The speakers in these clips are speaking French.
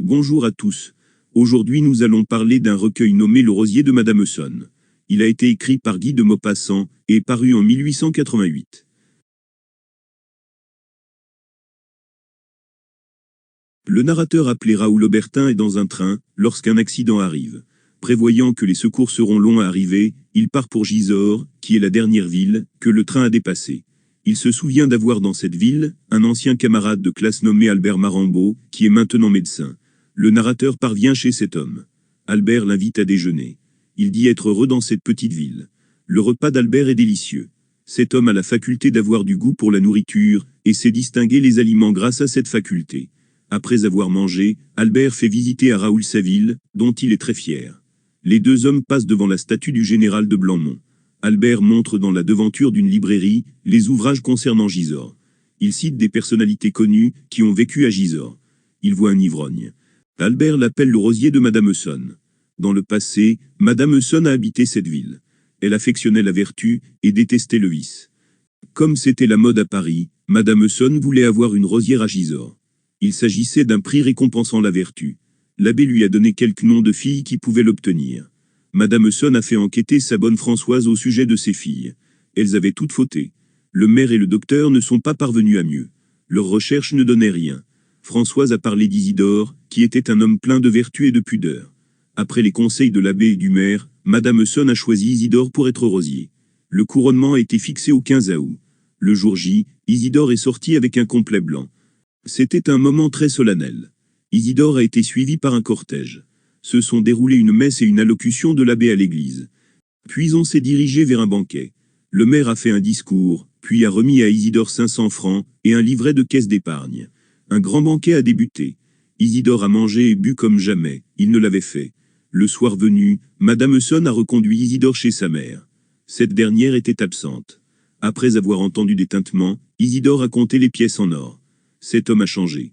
Bonjour à tous. Aujourd'hui nous allons parler d'un recueil nommé Le Rosier de Madame Auson. Il a été écrit par Guy de Maupassant et paru en 1888. Le narrateur appelé Raoul Aubertin est dans un train lorsqu'un accident arrive. Prévoyant que les secours seront longs à arriver, il part pour Gisors, qui est la dernière ville que le train a dépassée. Il se souvient d'avoir dans cette ville un ancien camarade de classe nommé Albert Marambeau, qui est maintenant médecin. Le narrateur parvient chez cet homme. Albert l'invite à déjeuner. Il dit être heureux dans cette petite ville. Le repas d'Albert est délicieux. Cet homme a la faculté d'avoir du goût pour la nourriture, et sait distinguer les aliments grâce à cette faculté. Après avoir mangé, Albert fait visiter à Raoul sa ville, dont il est très fier. Les deux hommes passent devant la statue du général de Blandmont. Albert montre dans la devanture d'une librairie les ouvrages concernant Gisors. Il cite des personnalités connues qui ont vécu à Gisors. Il voit un ivrogne. Albert l'appelle le rosier de Madame Auson. Dans le passé, Madame Auson a habité cette ville. Elle affectionnait la vertu et détestait le vice. Comme c'était la mode à Paris, Madame Auson voulait avoir une rosière à Gisors. Il s'agissait d'un prix récompensant la vertu. L'abbé lui a donné quelques noms de filles qui pouvaient l'obtenir. Madame Auson a fait enquêter sa bonne Françoise au sujet de ses filles. Elles avaient toutes fauté. Le maire et le docteur ne sont pas parvenus à mieux. Leurs recherches ne donnaient rien. Françoise a parlé d'Isidore, qui était un homme plein de vertu et de pudeur. Après les conseils de l'abbé et du maire, Madame Auson a choisi Isidore pour être rosier. Le couronnement a été fixé au 15 août. Le jour J, Isidore est sorti avec un complet blanc. C'était un moment très solennel. Isidore a été suivi par un cortège. Se sont déroulées une messe et une allocution de l'abbé à l'église. Puis on s'est dirigé vers un banquet. Le maire a fait un discours, puis a remis à Isidore 500 francs et un livret de caisse d'épargne. Un grand banquet a débuté. Isidore a mangé et bu comme jamais, il ne l'avait fait. Le soir venu, Madame Auson a reconduit Isidore chez sa mère. Cette dernière était absente. Après avoir entendu des tintements, Isidore a compté les pièces en or. Cet homme a changé.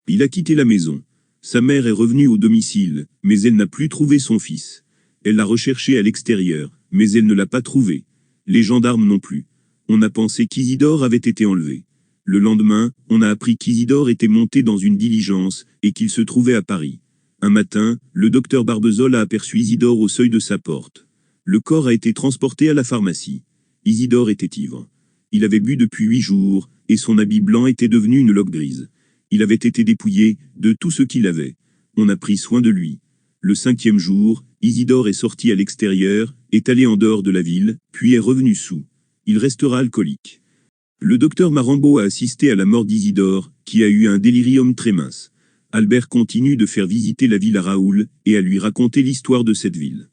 Il a quitté la maison. Sa mère est revenue au domicile, mais elle n'a plus trouvé son fils. Elle l'a recherché à l'extérieur, mais elle ne l'a pas trouvé. Les gendarmes non plus. On a pensé qu'Isidore avait été enlevé. Le lendemain, on a appris qu'Isidore était monté dans une diligence et qu'il se trouvait à Paris. Un matin, le docteur Barbezol a aperçu Isidore au seuil de sa porte. Le corps a été transporté à la pharmacie. Isidore était ivre. Il avait bu depuis 8 jours, et son habit blanc était devenu une loque grise. Il avait été dépouillé de tout ce qu'il avait. On a pris soin de lui. Le 5e jour, Isidore est sorti à l'extérieur, est allé en dehors de la ville, puis est revenu saoul. Il restera alcoolique. Le docteur Marambeau a assisté à la mort d'Isidore, qui a eu un délirium très mince. Albert continue de faire visiter la ville à Raoul, et à lui raconter l'histoire de cette ville.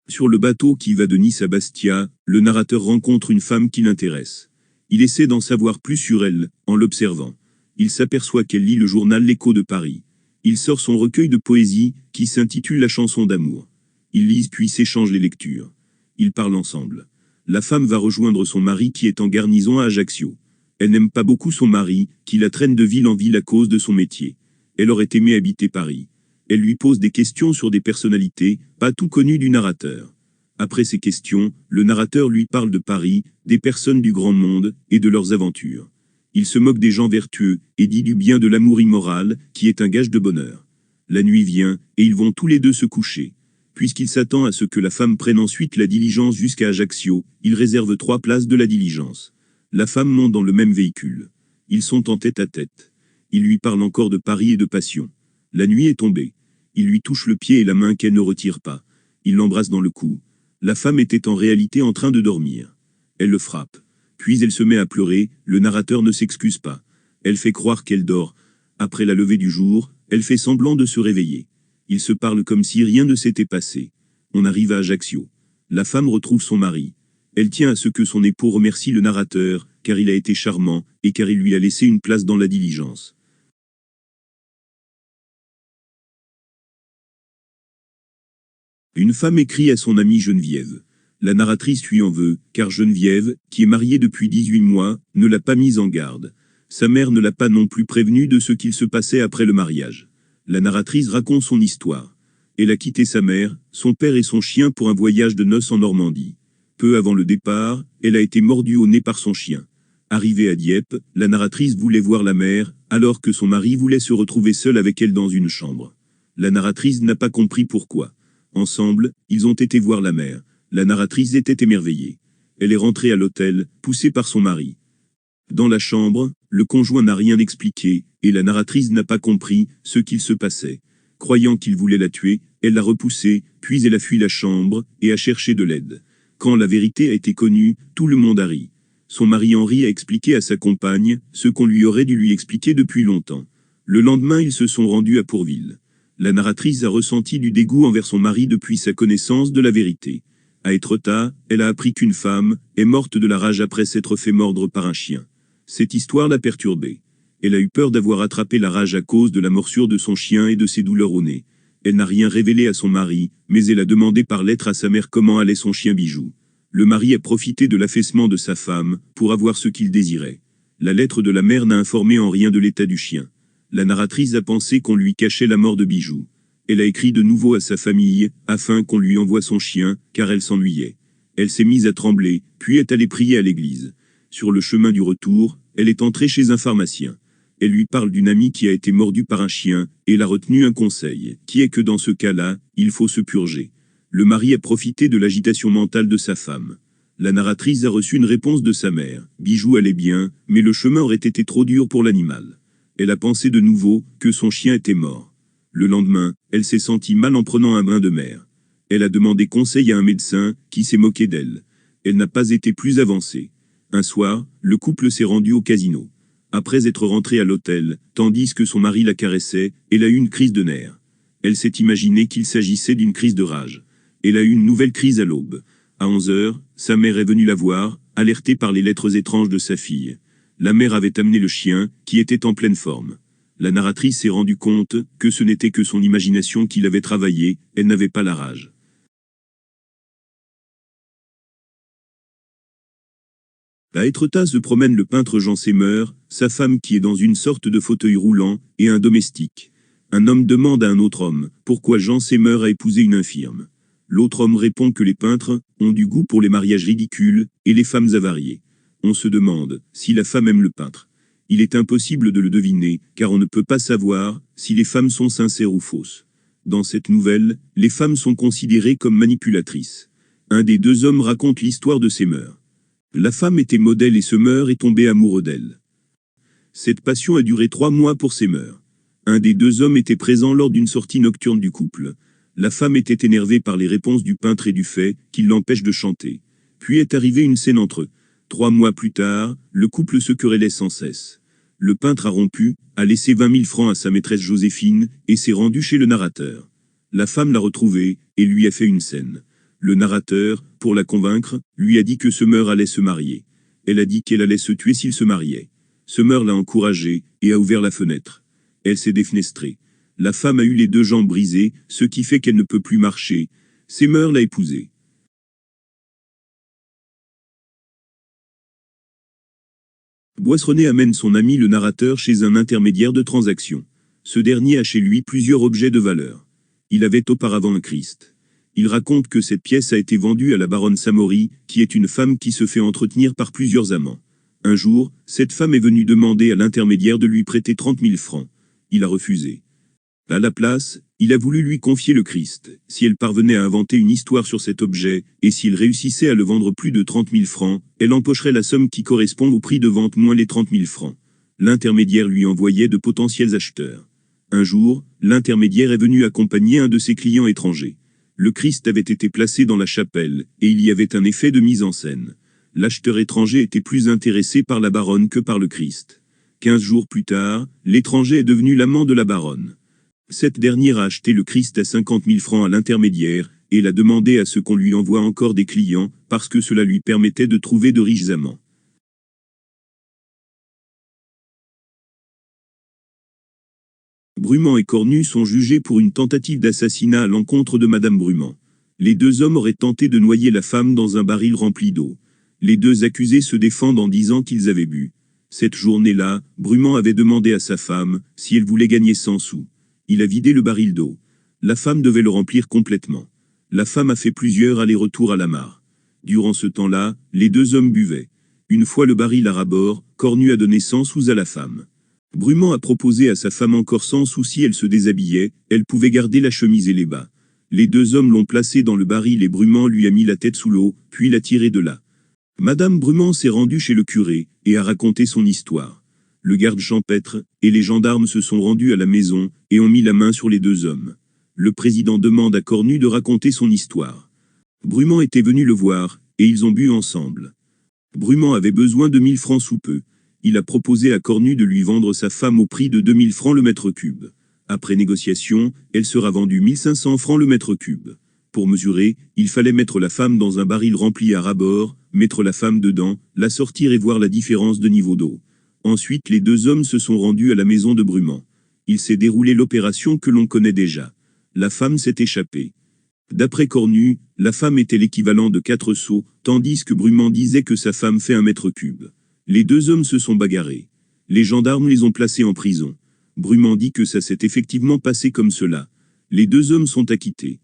Sur le bateau qui va de Nice à Bastia, le narrateur rencontre une femme qui l'intéresse. Il essaie d'en savoir plus sur elle, en l'observant. Il s'aperçoit qu'elle lit le journal L'Écho de Paris. Il sort son recueil de poésie, qui s'intitule La chanson d'amour. Ils lisent puis s'échangent les lectures. Ils parlent ensemble. La femme va rejoindre son mari qui est en garnison à Ajaccio. Elle n'aime pas beaucoup son mari, qui la traîne de ville en ville à cause de son métier. Elle aurait aimé habiter Paris. Elle lui pose des questions sur des personnalités, pas tout connues du narrateur. Après ces questions, le narrateur lui parle de Paris, des personnes du grand monde, et de leurs aventures. Il se moque des gens vertueux, et dit du bien de l'amour immoral, qui est un gage de bonheur. La nuit vient, et ils vont tous les deux se coucher. Puisqu'il s'attend à ce que la femme prenne ensuite la diligence jusqu'à Ajaccio, il réserve 3 places de la diligence. La femme monte dans le même véhicule. Ils sont en tête à tête. Il lui parle encore de Paris et de passion. La nuit est tombée. Il lui touche le pied et la main qu'elle ne retire pas. Il l'embrasse dans le cou. La femme était en réalité en train de dormir. Elle le frappe. Puis elle se met à pleurer, le narrateur ne s'excuse pas. Elle fait croire qu'elle dort. Après la levée du jour, elle fait semblant de se réveiller. Ils se parlent comme si rien ne s'était passé. On arrive à Ajaccio. La femme retrouve son mari. Elle tient à ce que son époux remercie le narrateur, car il a été charmant, et car il lui a laissé une place dans la diligence. Une femme écrit à son amie Geneviève. La narratrice lui en veut, car Geneviève, qui est mariée depuis 18 mois, ne l'a pas mise en garde. Sa mère ne l'a pas non plus prévenue de ce qu'il se passait après le mariage. La narratrice raconte son histoire. Elle a quitté sa mère, son père et son chien pour un voyage de noces en Normandie. Peu avant le départ, elle a été mordue au nez par son chien. Arrivée à Dieppe, la narratrice voulait voir la mère, alors que son mari voulait se retrouver seul avec elle dans une chambre. La narratrice n'a pas compris pourquoi. Ensemble, ils ont été voir la mère. La narratrice était émerveillée. Elle est rentrée à l'hôtel, poussée par son mari. Dans la chambre, le conjoint n'a rien expliqué, et la narratrice n'a pas compris ce qu'il se passait. Croyant qu'il voulait la tuer, elle l'a repoussé, puis elle a fui la chambre, et a cherché de l'aide. Quand la vérité a été connue, tout le monde a ri. Son mari Henri a expliqué à sa compagne ce qu'on lui aurait dû lui expliquer depuis longtemps. Le lendemain, ils se sont rendus à Pourville. La narratrice a ressenti du dégoût envers son mari depuis sa connaissance de la vérité. À Étretat, elle a appris qu'une femme est morte de la rage après s'être fait mordre par un chien. Cette histoire l'a perturbée. Elle a eu peur d'avoir attrapé la rage à cause de la morsure de son chien et de ses douleurs au nez. Elle n'a rien révélé à son mari, mais elle a demandé par lettre à sa mère comment allait son chien Bijou. Le mari a profité de l'affaissement de sa femme pour avoir ce qu'il désirait. La lettre de la mère n'a informé en rien de l'état du chien. La narratrice a pensé qu'on lui cachait la mort de Bijou. Elle a écrit de nouveau à sa famille, afin qu'on lui envoie son chien, car elle s'ennuyait. Elle s'est mise à trembler, puis est allée prier à l'église. Sur le chemin du retour, elle est entrée chez un pharmacien. Elle lui parle d'une amie qui a été mordue par un chien, et elle a retenu un conseil, qui est que dans ce cas-là, il faut se purger. Le mari a profité de l'agitation mentale de sa femme. La narratrice a reçu une réponse de sa mère. Bijou allait bien, mais le chemin aurait été trop dur pour l'animal. Elle a pensé de nouveau que son chien était mort. Le lendemain, elle s'est sentie mal en prenant un bain de mer. Elle a demandé conseil à un médecin, qui s'est moqué d'elle. Elle n'a pas été plus avancée. Un soir, le couple s'est rendu au casino. Après être rentré à l'hôtel, tandis que son mari la caressait, elle a eu une crise de nerfs. Elle s'est imaginé qu'il s'agissait d'une crise de rage. Elle a eu une nouvelle crise à l'aube. À 11 heures, sa mère est venue la voir, alertée par les lettres étranges de sa fille. La mère avait amené le chien, qui était en pleine forme. La narratrice s'est rendue compte que ce n'était que son imagination qui l'avait travaillé, elle n'avait pas la rage. À Étretat se promène le peintre Jean Semeur, sa femme qui est dans une sorte de fauteuil roulant, et un domestique. Un homme demande à un autre homme pourquoi Jean Semeur a épousé une infirme. L'autre homme répond que les peintres ont du goût pour les mariages ridicules et les femmes avariées. On se demande si la femme aime le peintre. Il est impossible de le deviner, car on ne peut pas savoir si les femmes sont sincères ou fausses. Dans cette nouvelle, les femmes sont considérées comme manipulatrices. Un des deux hommes raconte l'histoire de Semeur. La femme était modèle et Semeur est tombé amoureux d'elle. Cette passion a duré 3 mois pour Semeur. Un des deux hommes était présent lors d'une sortie nocturne du couple. La femme était énervée par les réponses du peintre et du fait qu'il l'empêche de chanter. Puis est arrivée une scène entre eux. 3 mois plus tard, le couple se querellait sans cesse. Le peintre a rompu, a laissé 20 000 francs à sa maîtresse Joséphine, et s'est rendu chez le narrateur. La femme l'a retrouvé, et lui a fait une scène. Le narrateur, pour la convaincre, lui a dit que Semeur allait se marier. Elle a dit qu'elle allait se tuer s'il se mariait. Semeur l'a encouragée, et a ouvert la fenêtre. Elle s'est défenestrée. La femme a eu les 2 jambes brisées, ce qui fait qu'elle ne peut plus marcher. Semeur l'a épousée. Boissronnet amène son ami le narrateur chez un intermédiaire de transaction. Ce dernier a chez lui plusieurs objets de valeur. Il avait auparavant un Christ. Il raconte que cette pièce a été vendue à la baronne Samori, qui est une femme qui se fait entretenir par plusieurs amants. Un jour, cette femme est venue demander à l'intermédiaire de lui prêter 30 000 francs. Il a refusé. À la place, il a voulu lui confier le Christ, si elle parvenait à inventer une histoire sur cet objet, et s'il réussissait à le vendre plus de 30 000 francs, elle empocherait la somme qui correspond au prix de vente moins les 30 000 francs. L'intermédiaire lui envoyait de potentiels acheteurs. Un jour, l'intermédiaire est venu accompagner un de ses clients étrangers. Le Christ avait été placé dans la chapelle, et il y avait un effet de mise en scène. L'acheteur étranger était plus intéressé par la baronne que par le Christ. 15 jours plus tard, l'étranger est devenu l'amant de la baronne. Cette dernière a acheté le Christ à 50 000 francs à l'intermédiaire, et l'a demandé à ce qu'on lui envoie encore des clients, parce que cela lui permettait de trouver de riches amants. Brumand et Cornu sont jugés pour une tentative d'assassinat à l'encontre de Madame Brumand. Les 2 hommes auraient tenté de noyer la femme dans un baril rempli d'eau. Les 2 accusés se défendent en disant qu'ils avaient bu. Cette journée-là, Brumand avait demandé à sa femme si elle voulait gagner 100 sous. Il a vidé le baril d'eau. La femme devait le remplir complètement. La femme a fait plusieurs allers-retours à la mare. Durant ce temps-là, les 2 hommes buvaient. Une fois le baril à ras-bord, Cornu a donné 100 sous à la femme. Brumand a proposé à sa femme encore 100 sous si elle se déshabillait, elle pouvait garder la chemise et les bas. Les deux hommes l'ont placé dans le baril et Brumand lui a mis la tête sous l'eau, puis l'a tiré de là. Madame Brumand s'est rendue chez le curé, et a raconté son histoire. Le garde champêtre, et les gendarmes se sont rendus à la maison, et ont mis la main sur les deux hommes. Le président demande à Cornu de raconter son histoire. Brumand était venu le voir, et ils ont bu ensemble. Brumand avait besoin de 1000 francs sous peu. Il a proposé à Cornu de lui vendre sa femme au prix de 2000 francs le mètre cube. Après négociation, elle sera vendue 1500 francs le mètre cube. Pour mesurer, il fallait mettre la femme dans un baril rempli à ras-bord, mettre la femme dedans, la sortir et voir la différence de niveau d'eau. Ensuite, les deux hommes se sont rendus à la maison de Brumand. Il s'est déroulé l'opération que l'on connaît déjà. La femme s'est échappée. D'après Cornu, la femme était l'équivalent de 4 seaux, tandis que Brumand disait que sa femme fait 1 mètre cube. Les deux hommes se sont bagarrés. Les gendarmes les ont placés en prison. Brumand dit que ça s'est effectivement passé comme cela. Les deux hommes sont acquittés.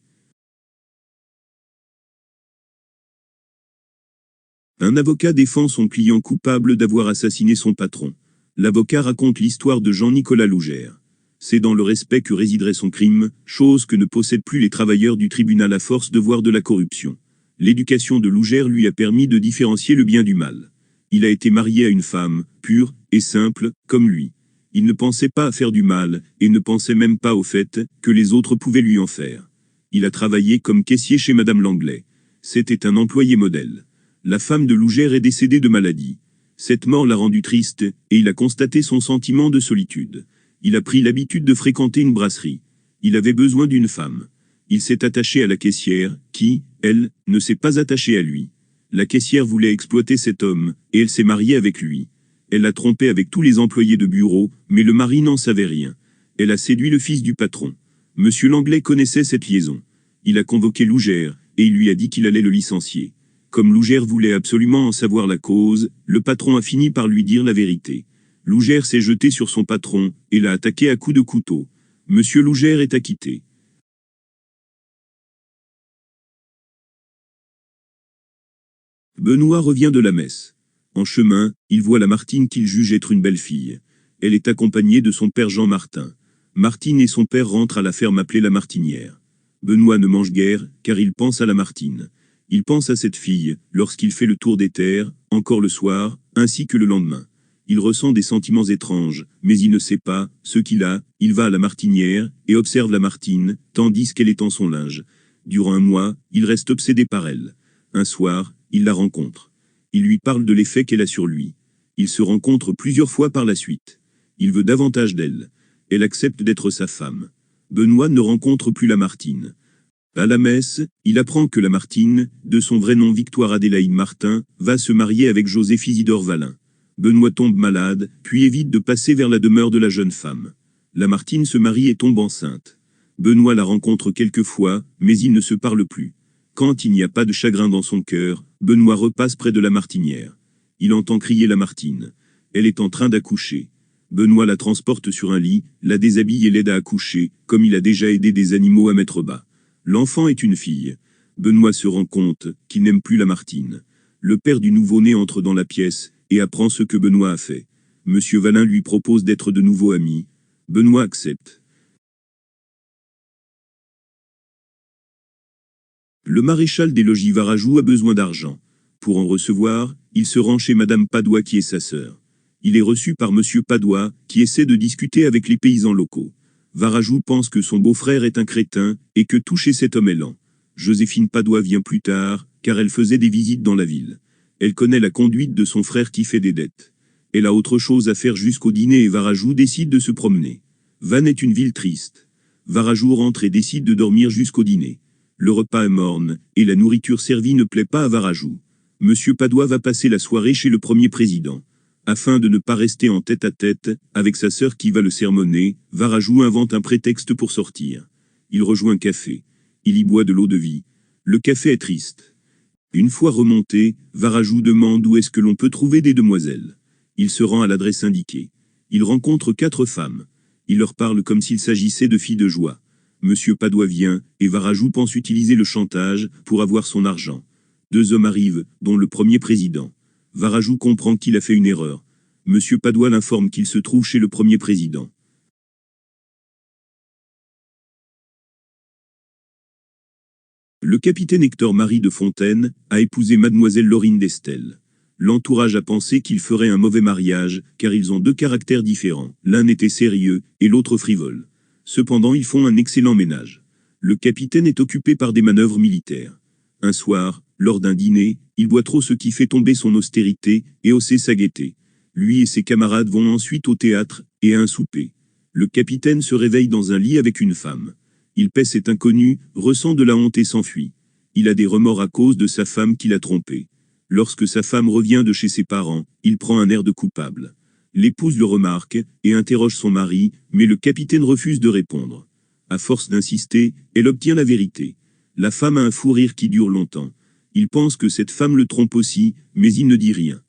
Un avocat défend son client coupable d'avoir assassiné son patron. L'avocat raconte l'histoire de Jean-Nicolas Lougère. C'est dans le respect que résiderait son crime, chose que ne possèdent plus les travailleurs du tribunal à force de voir de la corruption. L'éducation de Lougère lui a permis de différencier le bien du mal. Il a été marié à une femme, pure et simple, comme lui. Il ne pensait pas à faire du mal, et ne pensait même pas au fait que les autres pouvaient lui en faire. Il a travaillé comme caissier chez Madame Langlais. C'était un employé modèle. La femme de Lougère est décédée de maladie. Cette mort l'a rendu triste, et il a constaté son sentiment de solitude. Il a pris l'habitude de fréquenter une brasserie. Il avait besoin d'une femme. Il s'est attaché à la caissière, qui, elle, ne s'est pas attachée à lui. La caissière voulait exploiter cet homme, et elle s'est mariée avec lui. Elle l'a trompé avec tous les employés de bureau, mais le mari n'en savait rien. Elle a séduit le fils du patron. Monsieur Langlais connaissait cette liaison. Il a convoqué Lougère, et il lui a dit qu'il allait le licencier. Comme Lougère voulait absolument en savoir la cause, le patron a fini par lui dire la vérité. Lougère s'est jeté sur son patron, et l'a attaqué à coups de couteau. Monsieur Lougère est acquitté. Benoît revient de la messe. En chemin, il voit la Martine qu'il juge être une belle fille. Elle est accompagnée de son père Jean Martin. Martine et son père rentrent à la ferme appelée la Martinière. Benoît ne mange guère, car il pense à la Martine. Il pense à cette fille, lorsqu'il fait le tour des terres, encore le soir, ainsi que le lendemain. Il ressent des sentiments étranges, mais il ne sait pas ce qu'il a. Il va à la Martinière, et observe la Martine, tandis qu'elle étend son linge. Durant un mois, il reste obsédé par elle. Un soir, il la rencontre. Il lui parle de l'effet qu'elle a sur lui. Ils se rencontrent plusieurs fois par la suite. Il veut davantage d'elle. Elle accepte d'être sa femme. Benoît ne rencontre plus la Martine. À la messe, il apprend que la Martine, de son vrai nom Victoire Adélaïde Martin, va se marier avec Joseph Isidore Valin. Benoît tombe malade, puis évite de passer vers la demeure de la jeune femme. La Martine se marie et tombe enceinte. Benoît la rencontre quelques fois, mais ils ne se parlent plus. Quand il n'y a pas de chagrin dans son cœur, Benoît repasse près de la Martinière. Il entend crier la Martine. Elle est en train d'accoucher. Benoît la transporte sur un lit, la déshabille et l'aide à accoucher, comme il a déjà aidé des animaux à mettre bas. L'enfant est une fille. Benoît se rend compte qu'il n'aime plus la Martine. Le père du nouveau-né entre dans la pièce et apprend ce que Benoît a fait. Monsieur Valin lui propose d'être de nouveau amis. Benoît accepte. Le maréchal des logis Varajou a besoin d'argent. Pour en recevoir, il se rend chez Madame Padois qui est sa sœur. Il est reçu par Monsieur Padois, qui essaie de discuter avec les paysans locaux. Varajou pense que son beau-frère est un crétin, et que toucher cet homme est lent. Joséphine Padois vient plus tard, car elle faisait des visites dans la ville. Elle connaît la conduite de son frère qui fait des dettes. Elle a autre chose à faire jusqu'au dîner et Varajou décide de se promener. Vannes est une ville triste. Varajou rentre et décide de dormir jusqu'au dîner. Le repas est morne, et la nourriture servie ne plaît pas à Varajou. Monsieur Padois va passer la soirée chez le premier président. Afin de ne pas rester en tête-à-tête avec sa sœur qui va le sermonner, Varajou invente un prétexte pour sortir. Il rejoint un café. Il y boit de l'eau de vie. Le café est triste. Une fois remonté, Varajou demande où est-ce que l'on peut trouver des demoiselles. Il se rend à l'adresse indiquée. Il rencontre 4 femmes. Il leur parle comme s'il s'agissait de filles de joie. Monsieur Padois vient, et Varajou pense utiliser le chantage pour avoir son argent. 2 hommes arrivent, dont le premier président. Varajou comprend qu'il a fait une erreur. Monsieur Padoie l'informe qu'il se trouve chez le premier président. Le capitaine Hector-Marie de Fontaine a épousé mademoiselle Laurine d'Estel. L'entourage a pensé qu'il ferait un mauvais mariage, car ils ont deux caractères différents. L'un était sérieux, et l'autre frivole. Cependant, ils font un excellent ménage. Le capitaine est occupé par des manœuvres militaires. Un soir, lors d'un dîner, il boit trop, ce qui fait tomber son austérité et hausser sa gaieté. Lui et ses camarades vont ensuite au théâtre et à un souper. Le capitaine se réveille dans un lit avec une femme. Il paie cet inconnu, ressent de la honte et s'enfuit. Il a des remords à cause de sa femme qui l'a trompé. Lorsque sa femme revient de chez ses parents, il prend un air de coupable. L'épouse le remarque et interroge son mari, mais le capitaine refuse de répondre. À force d'insister, elle obtient la vérité. La femme a un fou rire qui dure longtemps. Il pense que cette femme le trompe aussi, mais il ne dit rien.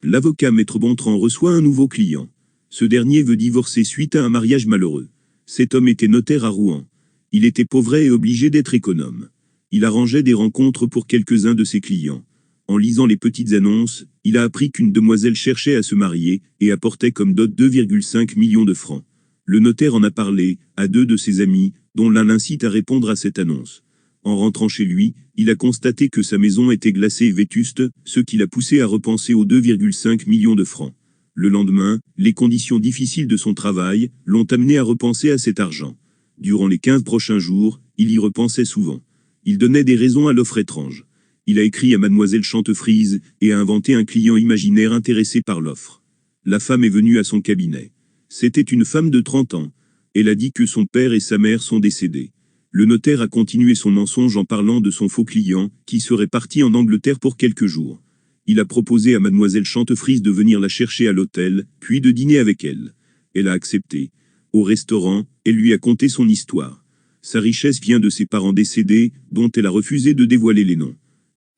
L'avocat Maître Bontran reçoit un nouveau client. Ce dernier veut divorcer suite à un mariage malheureux. Cet homme était notaire à Rouen. Il était pauvret et obligé d'être économe. Il arrangeait des rencontres pour quelques-uns de ses clients. En lisant les petites annonces, il a appris qu'une demoiselle cherchait à se marier et apportait comme dot 2,5 millions de francs. Le notaire en a parlé à deux de ses amis, dont l'un l'incite à répondre à cette annonce. En rentrant chez lui, il a constaté que sa maison était glacée et vétuste, ce qui l'a poussé à repenser aux 2,5 millions de francs. Le lendemain, les conditions difficiles de son travail l'ont amené à repenser à cet argent. Durant les 15 prochains jours, il y repensait souvent. Il donnait des raisons à l'offre étrange. Il a écrit à mademoiselle Chantefrise et a inventé un client imaginaire intéressé par l'offre. La femme est venue à son cabinet. C'était une femme de 30 ans. Elle a dit que son père et sa mère sont décédés. Le notaire a continué son mensonge en parlant de son faux client, qui serait parti en Angleterre pour quelques jours. Il a proposé à mademoiselle Chantefrise de venir la chercher à l'hôtel, puis de dîner avec elle. Elle a accepté. Au restaurant, elle lui a conté son histoire. Sa richesse vient de ses parents décédés, dont elle a refusé de dévoiler les noms.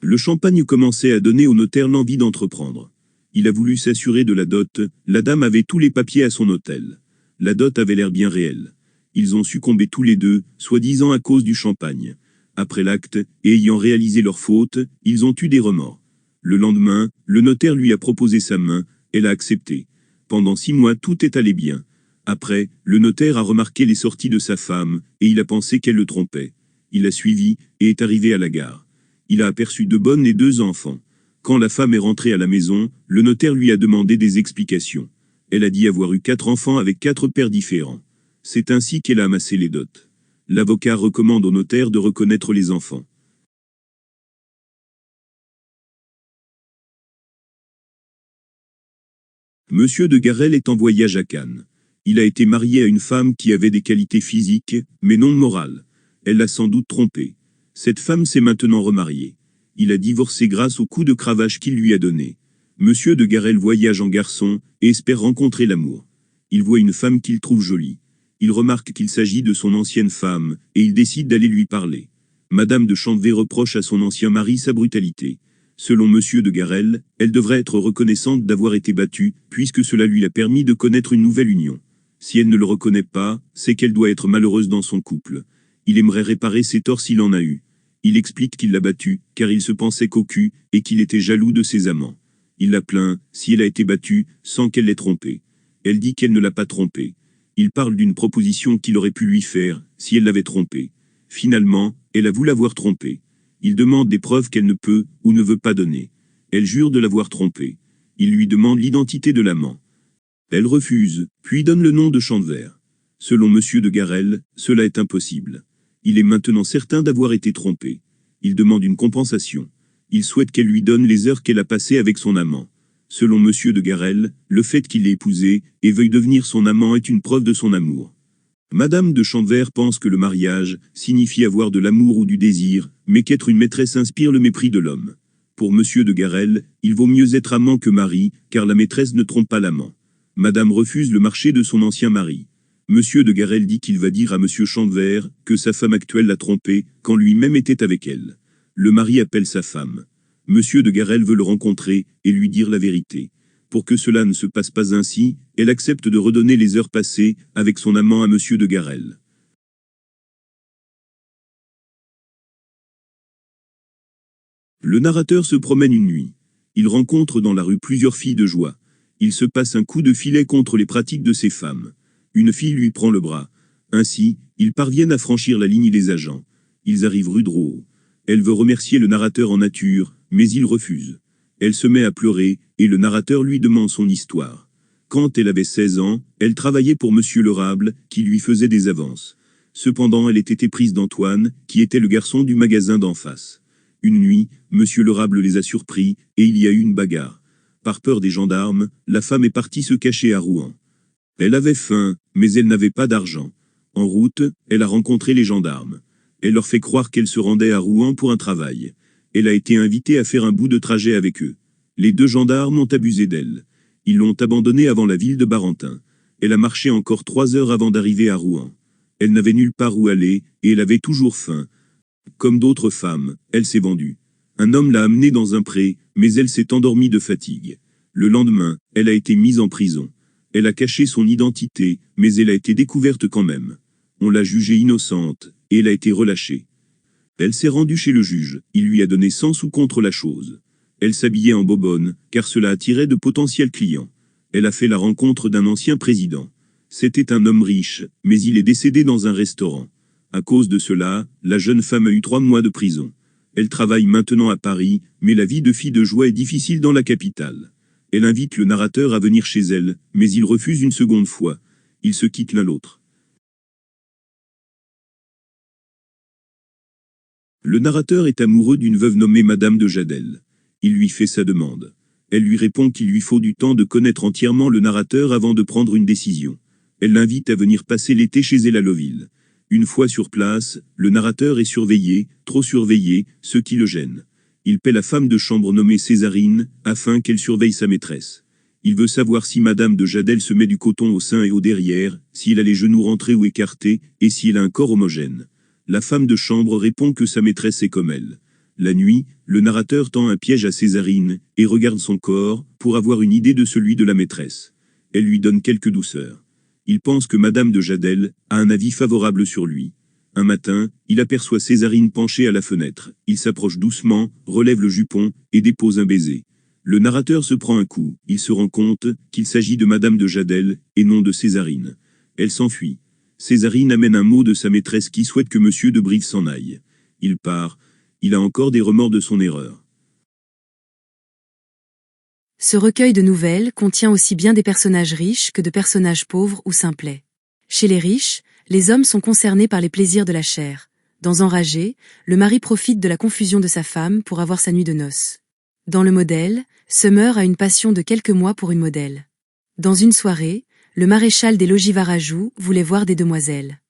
Le champagne commençait à donner au notaire l'envie d'entreprendre. Il a voulu s'assurer de la dot, la dame avait tous les papiers à son hôtel. La dot avait l'air bien réelle. Ils ont succombé tous les deux, soi-disant à cause du champagne. Après l'acte, et ayant réalisé leur faute, ils ont eu des remords. Le lendemain, le notaire lui a proposé sa main, elle a accepté. Pendant 6 mois, tout est allé bien. Après, le notaire a remarqué les sorties de sa femme, et il a pensé qu'elle le trompait. Il a suivi, et est arrivé à la gare. Il a aperçu 2 bonnes et 2 enfants. Quand la femme est rentrée à la maison, le notaire lui a demandé des explications. Elle a dit avoir eu 4 enfants avec 4 pères différents. C'est ainsi qu'elle a amassé les dots. L'avocat recommande au notaire de reconnaître les enfants. Monsieur de Garel est en voyage à Cannes. Il a été marié à une femme qui avait des qualités physiques, mais non morales. Elle l'a sans doute trompé. Cette femme s'est maintenant remariée. Il a divorcé grâce au coup de cravache qu'il lui a donné. Monsieur de Garel voyage en garçon et espère rencontrer l'amour. Il voit une femme qu'il trouve jolie. Il remarque qu'il s'agit de son ancienne femme et il décide d'aller lui parler. Madame de Chantevet reproche à son ancien mari sa brutalité. Selon Monsieur de Garel, elle devrait être reconnaissante d'avoir été battue, puisque cela lui a permis de connaître une nouvelle union. Si elle ne le reconnaît pas, c'est qu'elle doit être malheureuse dans son couple. Il aimerait réparer ses torts s'il en a eu. Il explique qu'il l'a battue, car il se pensait cocu, et qu'il était jaloux de ses amants. Il la plaint, si elle a été battue, sans qu'elle l'ait trompé. Elle dit qu'elle ne l'a pas trompé. Il parle d'une proposition qu'il aurait pu lui faire, si elle l'avait trompé. Finalement, elle avoue l'avoir trompé. Il demande des preuves qu'elle ne peut, ou ne veut pas donner. Elle jure de l'avoir trompé. Il lui demande l'identité de l'amant. Elle refuse, puis donne le nom de Chantevert. Selon Monsieur de Garel, cela est impossible. Il est maintenant certain d'avoir été trompé. Il demande une compensation. Il souhaite qu'elle lui donne les heures qu'elle a passées avec son amant. Selon Monsieur de Garel, le fait qu'il l'ait épousée et veuille devenir son amant est une preuve de son amour. Madame de Chantevert pense que le mariage signifie avoir de l'amour ou du désir, mais qu'être une maîtresse inspire le mépris de l'homme. Pour Monsieur de Garel, il vaut mieux être amant que mari, car la maîtresse ne trompe pas l'amant. Madame refuse le marché de son ancien mari. Monsieur de Garel dit qu'il va dire à Monsieur Chantevert que sa femme actuelle l'a trompé, quand lui-même était avec elle. Le mari appelle sa femme. Monsieur de Garel veut le rencontrer et lui dire la vérité. Pour que cela ne se passe pas ainsi, elle accepte de redonner les heures passées avec son amant à Monsieur de Garel. Le narrateur se promène une nuit. Il rencontre dans la rue plusieurs filles de joie. Il se passe un coup de filet contre les pratiques de ces femmes. Une fille lui prend le bras. Ainsi, ils parviennent à franchir la ligne des agents. Ils arrivent rue Drouot. Elle veut remercier le narrateur en nature, mais il refuse. Elle se met à pleurer, et le narrateur lui demande son histoire. Quand elle avait 16 ans, elle travaillait pour Monsieur Lerable, qui lui faisait des avances. Cependant, elle était éprise d'Antoine, qui était le garçon du magasin d'en face. Une nuit, Monsieur Lerable les a surpris, et il y a eu une bagarre. Par peur des gendarmes, la femme est partie se cacher à Rouen. Elle avait faim, mais elle n'avait pas d'argent. En route, elle a rencontré les gendarmes. Elle leur fait croire qu'elle se rendait à Rouen pour un travail. Elle a été invitée à faire un bout de trajet avec eux. Les 2 gendarmes ont abusé d'elle. Ils l'ont abandonnée avant la ville de Barentin. Elle a marché encore 3 heures avant d'arriver à Rouen. Elle n'avait nulle part où aller, et elle avait toujours faim. Comme d'autres femmes, elle s'est vendue. Un homme l'a amenée dans un pré, mais elle s'est endormie de fatigue. Le lendemain, elle a été mise en prison. Elle a caché son identité, mais elle a été découverte quand même. On l'a jugée innocente, et elle a été relâchée. Elle s'est rendue chez le juge, il lui a donné 100 sous contre la chose. Elle s'habillait en bobonne, car cela attirait de potentiels clients. Elle a fait la rencontre d'un ancien président. C'était un homme riche, mais il est décédé dans un restaurant. À cause de cela, la jeune femme a eu 3 mois de prison. Elle travaille maintenant à Paris, mais la vie de fille de joie est difficile dans la capitale. Elle invite le narrateur à venir chez elle, mais il refuse une seconde fois. Ils se quittent l'un l'autre. Le narrateur est amoureux d'une veuve nommée Madame de Jadel. Il lui fait sa demande. Elle lui répond qu'il lui faut du temps de connaître entièrement le narrateur avant de prendre une décision. Elle l'invite à venir passer l'été chez elle à Loville. Une fois sur place, le narrateur est surveillé, trop surveillé, ce qui le gêne. Il paie la femme de chambre nommée Césarine, afin qu'elle surveille sa maîtresse. Il veut savoir si Madame de Jadel se met du coton au sein et au derrière, s'il a les genoux rentrés ou écartés, et s'il a un corps homogène. La femme de chambre répond que sa maîtresse est comme elle. La nuit, le narrateur tend un piège à Césarine, et regarde son corps, pour avoir une idée de celui de la maîtresse. Elle lui donne quelques douceurs. Il pense que Madame de Jadel a un avis favorable sur lui. Un matin, il aperçoit Césarine penchée à la fenêtre. Il s'approche doucement, relève le jupon, et dépose un baiser. Le narrateur se prend un coup. Il se rend compte qu'il s'agit de Madame de Jadel, et non de Césarine. Elle s'enfuit. Césarine amène un mot de sa maîtresse qui souhaite que Monsieur de Brive s'en aille. Il part. Il a encore des remords de son erreur. Ce recueil de nouvelles contient aussi bien des personnages riches que de personnages pauvres ou simplets. Chez les riches, les hommes sont concernés par les plaisirs de la chair. Dans Enragé, le mari profite de la confusion de sa femme pour avoir sa nuit de noces. Dans Le Modèle, Summer a une passion de quelques mois pour une modèle. Dans Une soirée, le maréchal des logis Varajou voulait voir des demoiselles.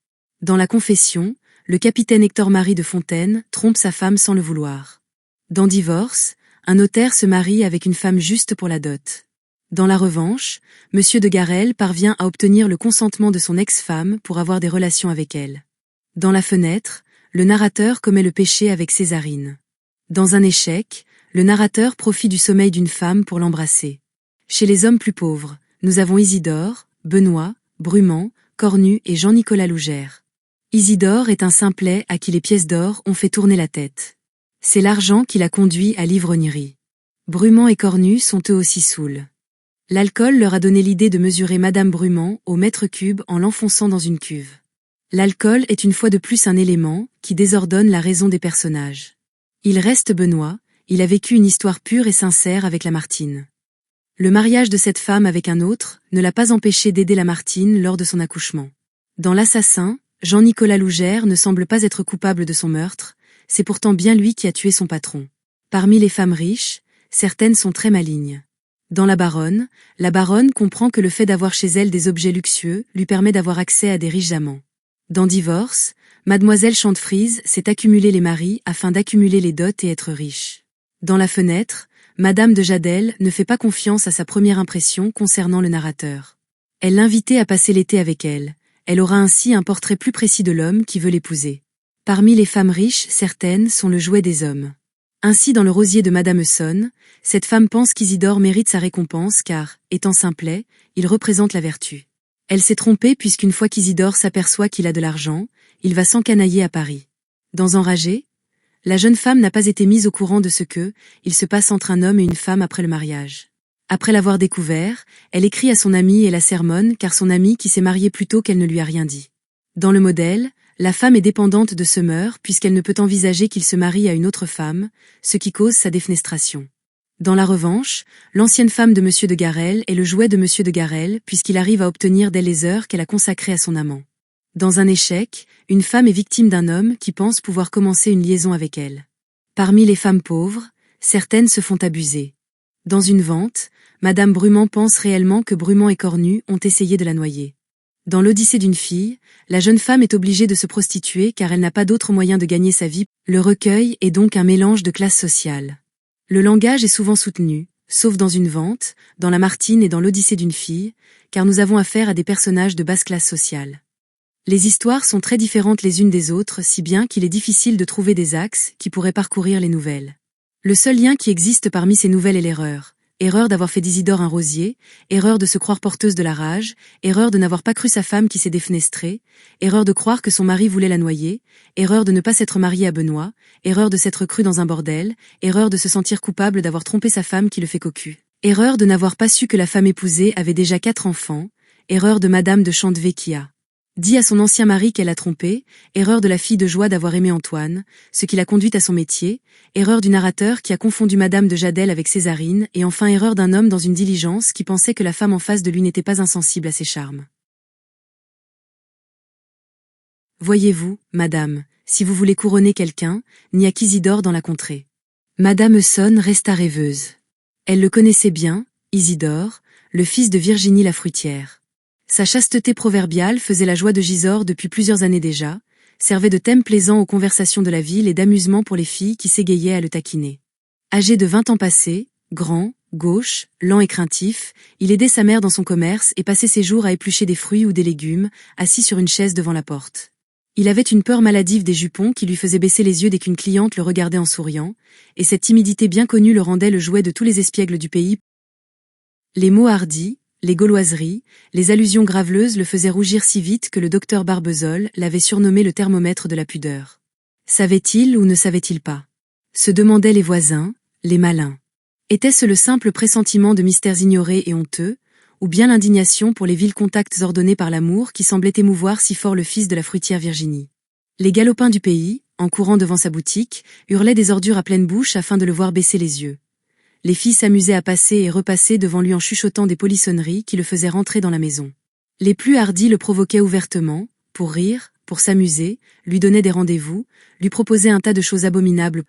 Dans La Confession, le capitaine Hector-Marie de Fontaine trompe sa femme sans le vouloir. Dans Divorce, un notaire se marie avec une femme juste pour la dot. Dans La Revanche, Monsieur de Garel parvient à obtenir le consentement de son ex-femme pour avoir des relations avec elle. Dans La Fenêtre, le narrateur commet le péché avec Césarine. Dans Un échec, le narrateur profite du sommeil d'une femme pour l'embrasser. Chez les hommes plus pauvres, nous avons Isidore, Benoît, Brumand, Cornu et Jean-Nicolas Lougère. Isidore est un simplet à qui les pièces d'or ont fait tourner la tête. C'est l'argent qui l'a conduit à l'ivrognerie. Brumand et Cornu sont eux aussi saouls. L'alcool leur a donné l'idée de mesurer Madame Brumand au mètre cube en l'enfonçant dans une cuve. L'alcool est une fois de plus un élément qui désordonne la raison des personnages. Il reste Benoît, il a vécu une histoire pure et sincère avec Lamartine. Le mariage de cette femme avec un autre ne l'a pas empêché d'aider Lamartine lors de son accouchement. Dans L'Assassin, Jean-Nicolas Lougère ne semble pas être coupable de son meurtre, c'est pourtant bien lui qui a tué son patron. Parmi les femmes riches, certaines sont très malignes. Dans La Baronne comprend que le fait d'avoir chez elle des objets luxueux lui permet d'avoir accès à des riches amants. Dans Divorce, Mademoiselle Chantefrise s'est accumulé les maris afin d'accumuler les dots et être riche. Dans La Fenêtre, Madame de Jadel ne fait pas confiance à sa première impression concernant le narrateur. Elle l'invitait à passer l'été avec elle. Elle aura ainsi un portrait plus précis de l'homme qui veut l'épouser. Parmi les femmes riches, certaines sont le jouet des hommes. Ainsi dans Le Rosier de Madame Essonne, cette femme pense qu'Isidore mérite sa récompense car, étant simplet, il représente la vertu. Elle s'est trompée puisqu'une fois qu'Isidore s'aperçoit qu'il a de l'argent, il va s'encanailler à Paris. Dans Enragé, La jeune femme n'a pas été mise au courant de ce il se passe entre un homme et une femme après le mariage. Après l'avoir découvert, elle écrit à son amie et la sermonne car son amie qui s'est mariée plus tôt qu'elle ne lui a rien dit. Dans le modèle, la femme est dépendante de ce meurtre puisqu'elle ne peut envisager qu'il se marie à une autre femme, ce qui cause sa défenestration. Dans la revanche, l'ancienne femme de Monsieur de Garrel est le jouet de Monsieur de Garrel puisqu'il arrive à obtenir d'elle les heures qu'elle a consacrées à son amant. Dans un échec, une femme est victime d'un homme qui pense pouvoir commencer une liaison avec elle. Parmi les femmes pauvres, certaines se font abuser. Dans une vente, Madame Brumand pense réellement que Brumand et Cornu ont essayé de la noyer. Dans l'Odyssée d'une fille, la jeune femme est obligée de se prostituer car elle n'a pas d'autre moyen de gagner sa vie. Le recueil est donc un mélange de classes sociales. Le langage est souvent soutenu, sauf dans une vente, dans Lamartine et dans l'Odyssée d'une fille, car nous avons affaire à des personnages de basse classe sociale. Les histoires sont très différentes les unes des autres si bien qu'il est difficile de trouver des axes qui pourraient parcourir les nouvelles. Le seul lien qui existe parmi ces nouvelles est l'erreur. Erreur d'avoir fait d'Isidore un rosier, erreur de se croire porteuse de la rage, erreur de n'avoir pas cru sa femme qui s'est défenestrée, erreur de croire que son mari voulait la noyer, erreur de ne pas s'être mariée à Benoît, erreur de s'être crue dans un bordel, erreur de se sentir coupable d'avoir trompé sa femme qui le fait cocu, erreur de n'avoir pas su que la femme épousée avait déjà 4 enfants, erreur de Madame de Chantevé qui a dit à son ancien mari qu'elle a trompé, erreur de la fille de Joie d'avoir aimé Antoine, ce qui l'a conduite à son métier, erreur du narrateur qui a confondu Madame de Jadel avec Césarine et enfin erreur d'un homme dans une diligence qui pensait que la femme en face de lui n'était pas insensible à ses charmes. Voyez-vous, madame, si vous voulez couronner quelqu'un, n'y a qu'Isidore dans la contrée. Madame Essonne resta rêveuse. Elle le connaissait bien, Isidore, le fils de Virginie la fruitière. Sa chasteté proverbiale faisait la joie de Gisors depuis plusieurs années déjà, servait de thème plaisant aux conversations de la ville et d'amusement pour les filles qui s'égayaient à le taquiner. Âgé de 20 ans passés, grand, gauche, lent et craintif, il aidait sa mère dans son commerce et passait ses jours à éplucher des fruits ou des légumes, assis sur une chaise devant la porte. Il avait une peur maladive des jupons qui lui faisait baisser les yeux dès qu'une cliente le regardait en souriant, et cette timidité bien connue le rendait le jouet de tous les espiègles du pays. Les mots hardis, les gauloiseries, les allusions graveleuses le faisaient rougir si vite que le docteur Barbezol l'avait surnommé le thermomètre de la pudeur. Savait-il ou ne savait-il pas? Se demandaient les voisins, les malins. Était-ce le simple pressentiment de mystères ignorés et honteux, ou bien l'indignation pour les vils contacts ordonnés par l'amour qui semblait émouvoir si fort le fils de la fruitière Virginie? Les galopins du pays, en courant devant sa boutique, hurlaient des ordures à pleine bouche afin de le voir baisser les yeux. Les filles s'amusaient à passer et repasser devant lui en chuchotant des polissonneries qui le faisaient rentrer dans la maison. Les plus hardis le provoquaient ouvertement, pour rire, pour s'amuser, lui donnaient des rendez-vous, lui proposaient un tas de choses abominables.